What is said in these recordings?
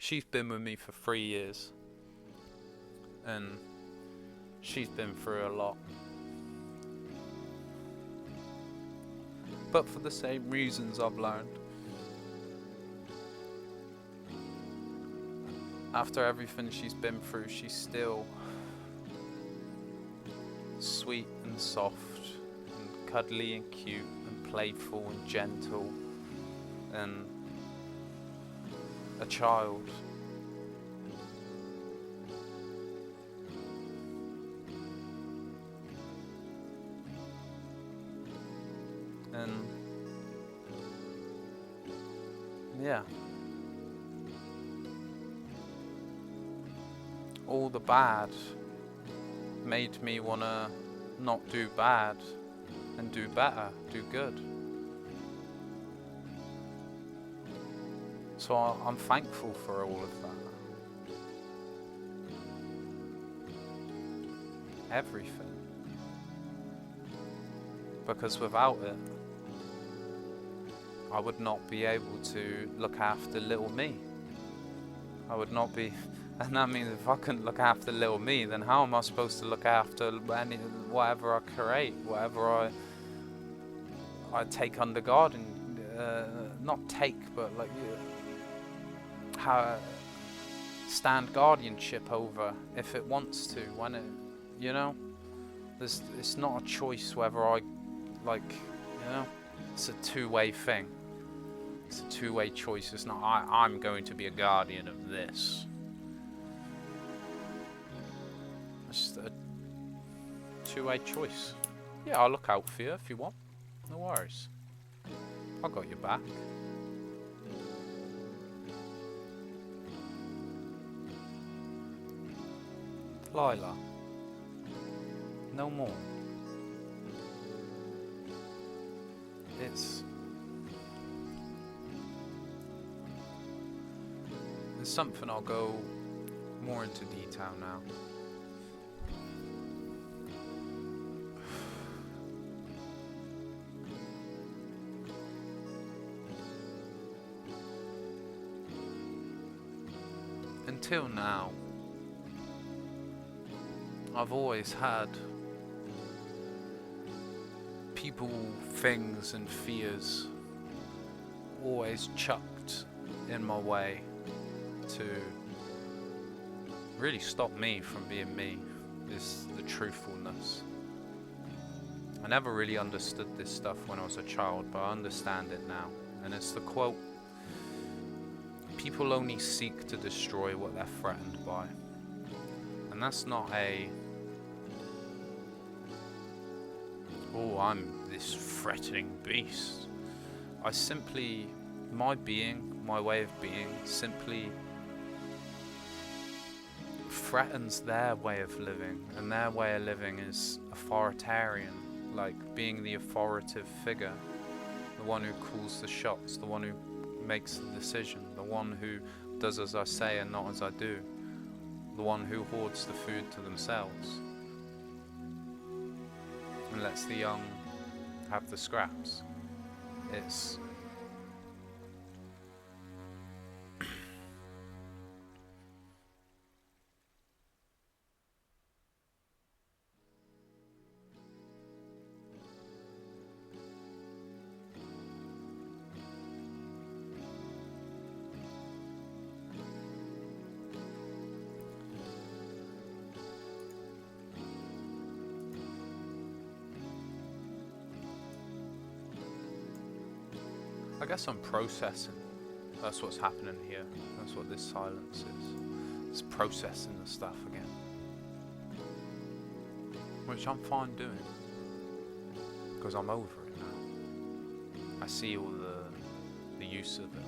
she's been with me for 3 years, and she's been through a lot. But for the same reasons I've learned. After everything she's been through, she's still sweet and soft and cuddly and cute and playful and gentle and a child. And yeah, all the bad made me wanna not do bad and do better, do good. So I'm thankful for all of that. Everything. Because without it, I would not be able to look after little me. I would not be, and that means if I couldn't look after little me, then how am I supposed to look after whatever I create, whatever I take under God, and not take, but like how stand guardianship over if it wants to, when it, you know, it's not a choice whether I it's a two-way thing. It's a two-way choice. It's not I'm going to be a guardian of this. It's a two-way choice. Yeah, I'll look out for you if you want. No worries. I got your back. Lila. No more. There's something I'll go more into detail now. Until now, I've always had people, things and fears always chucked in my way to really stop me from being me, is the truthfulness. I never really understood this stuff when I was a child, but I understand it now. And it's the quote, people only seek to destroy what they're threatened by. And that's not a, oh, I'm this threatening beast. I simply, my being, my way of being, simply threatens their way of living, and their way of living is authoritarian, like being the authoritative figure, the one who calls the shots, the one who makes the decision, the one who does as I say and not as I do, the one who hoards the food to themselves and lets the young have the scraps. It's I guess I'm processing. That's what's happening here. That's what this silence is. It's processing the stuff again. Which I'm fine doing. Because I'm over it now. I see all the use of it.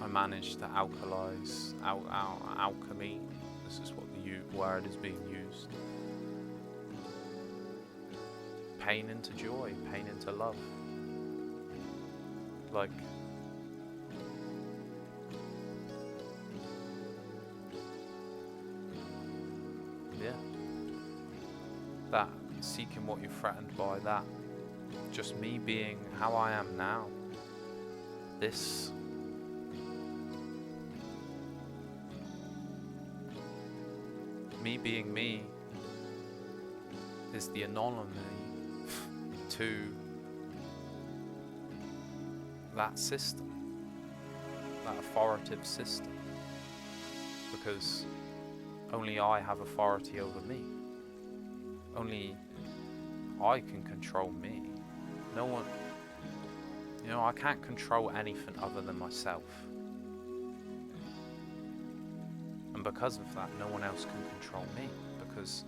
I managed to alkalize, alchemy. This is what the word is being used. Pain into joy, pain into love. Like, yeah. That, seeking what you're threatened by, that just me being how I am now. This me being me is the anomaly to that system, that authoritative system, because only I have authority over me. Only I can control me. No one, I can't control anything other than myself. And because of that, no one else can control me, because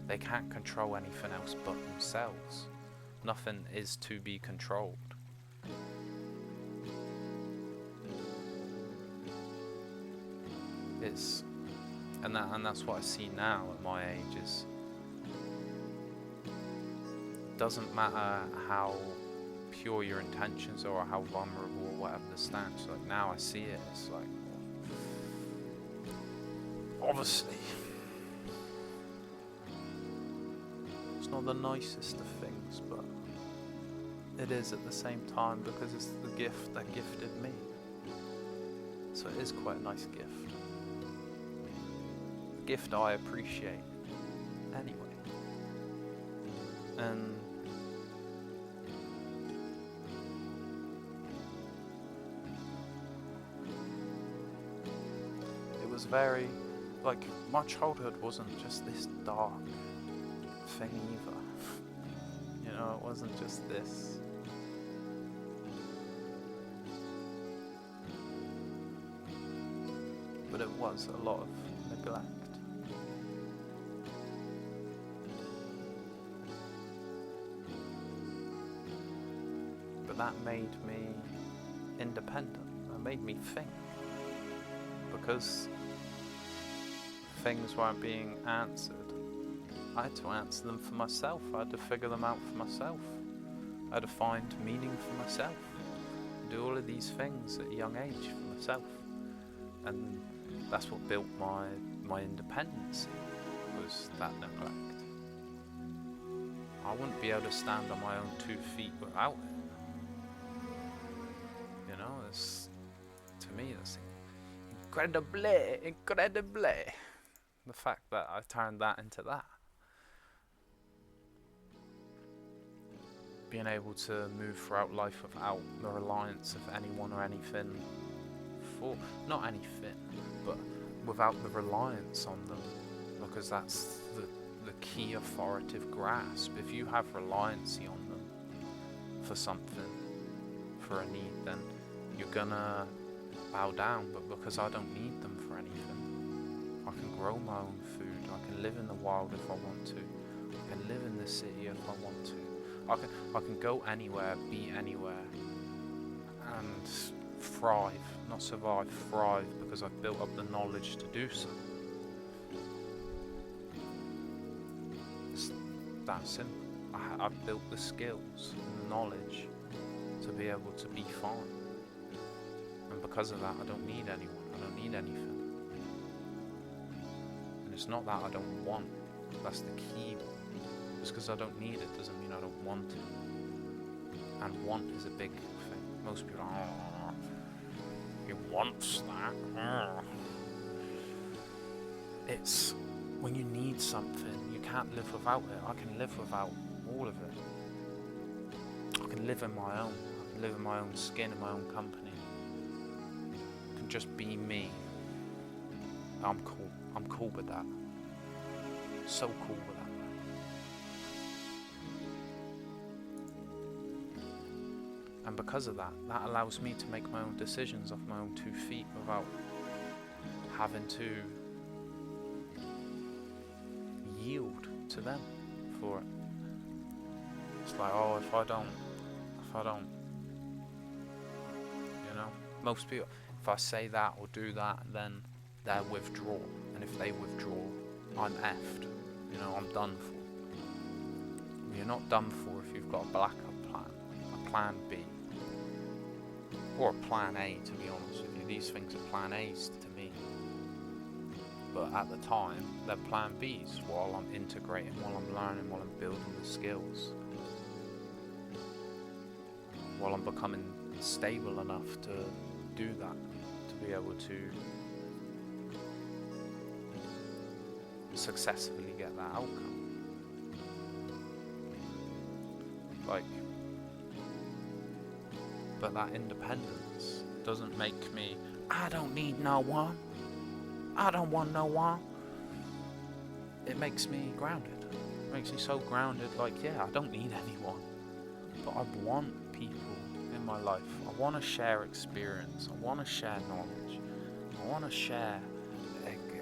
they can't control anything else but themselves. Nothing is to be controlled. And that's what I see now at my age is, it doesn't matter how pure your intentions are or how vulnerable or whatever the stance. Like now I see it, it's like, obviously it's not the nicest of things, but it is at the same time, because it's the gift that gifted me. So it is quite a nice gift. A gift I appreciate anyway. And it was very, like, my childhood wasn't just this dark thing either. It wasn't just this. But it was a lot of neglect. But that made me independent. That made me think. Because things weren't being answered, I had to answer them for myself. I had to figure them out for myself. I had to find meaning for myself. Do all of these things at a young age for myself. And that's what built my independence, was that neglect. I wouldn't be able to stand on my own 2 feet without it. To me, that's incredibly. The fact that I turned that into that. Being able to move throughout life without the reliance of anyone or anything not anything, but without the reliance on them, because that's the key authoritative grasp. If you have reliance on them for something, for a need, then you're gonna bow down. But because I don't need them for anything, I can grow my own food, I can live in the wild if I want to, I can live in the city if I want to, I can go anywhere, be anywhere, and thrive, not survive, thrive, because I've built up the knowledge to do so. It's that simple. I've built the skills and the knowledge to be able to be fine. And because of that, I don't need anyone, I don't need anything. And it's not that I don't want, that's the key. Just because I don't need it doesn't mean I don't want it. And want is a big thing. Most people are, he wants that. It's when you need something, you can't live without it. I can live without all of it. I can live in my own. I can live in my own skin, in my own company. I can just be me. I'm cool. I'm cool with that. So cool with that. And because of that, that allows me to make my own decisions off my own 2 feet without having to yield to them for it. It's like, oh, if I don't, most people, if I say that or do that, then they'll withdraw. And if they withdraw, I'm effed. I'm done for. You're not done for if you've got a backup plan, a plan B. Or a plan A, to be honest with you. These things are plan A's to me. But at the time, they're plan B's while I'm integrating, while I'm learning, while I'm building the skills. while I'm becoming stable enough to do that, to be able to successfully get that outcome. Like, but that independence doesn't make me, I don't need no one, I don't want no one. It makes me grounded. It makes me so grounded, like, yeah, I don't need anyone, but I want people in my life. I want to share experience. I want to share knowledge. I want to share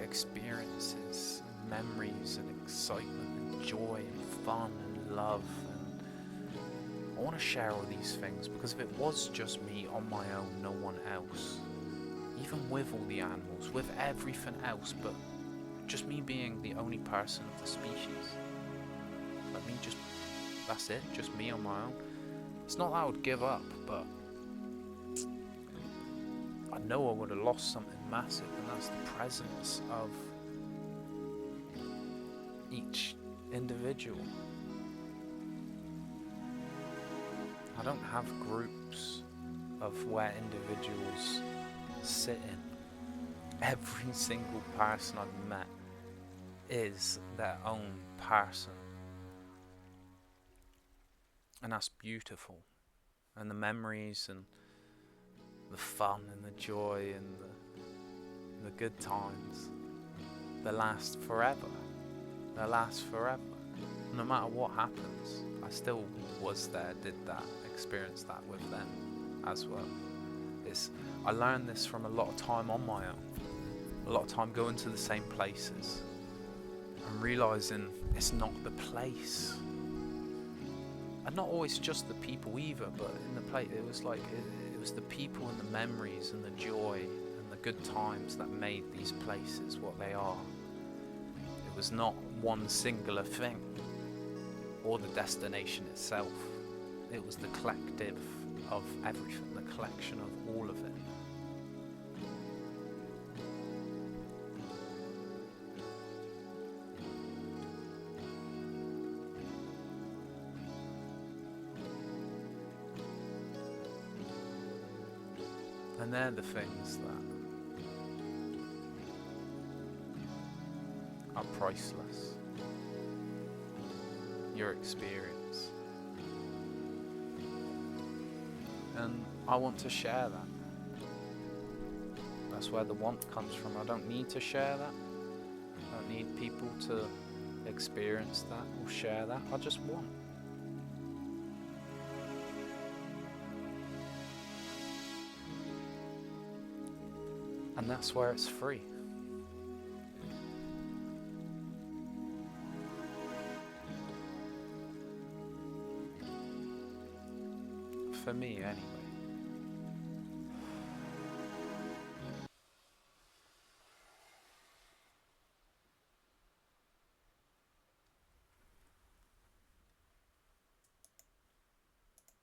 experiences, and memories, and excitement, and joy, and fun, and love. And I want to share all these things, because if it was just me on my own, no one else, even with all the animals, with everything else, but just me being the only person of the species, like me, just, that's it, just me on my own. It's not that I would give up, but I know I would have lost something massive, and that's the presence of each individual. I don't have groups of where individuals sit in. Every single person I've met is their own person, and that's beautiful. And the memories and the fun and the joy and the good times, they last forever. They last forever. No matter what happens, I still was there, did that, experienced that with them as well. I learned this from a lot of time on my own, a lot of time going to the same places and realising it's not the place, and not always just the people either, but in the place it was like it was the people and the memories and the joy and the good times that made these places what they are. It was not one singular thing or the destination itself. It was the collective of everything, the collection of all of it. And they're the things that are priceless. Your experience. And I want to share that. That's where the want comes from. I don't need to share that. I don't need people to experience that or share that. I just want. And that's where it's free. For me, anyway.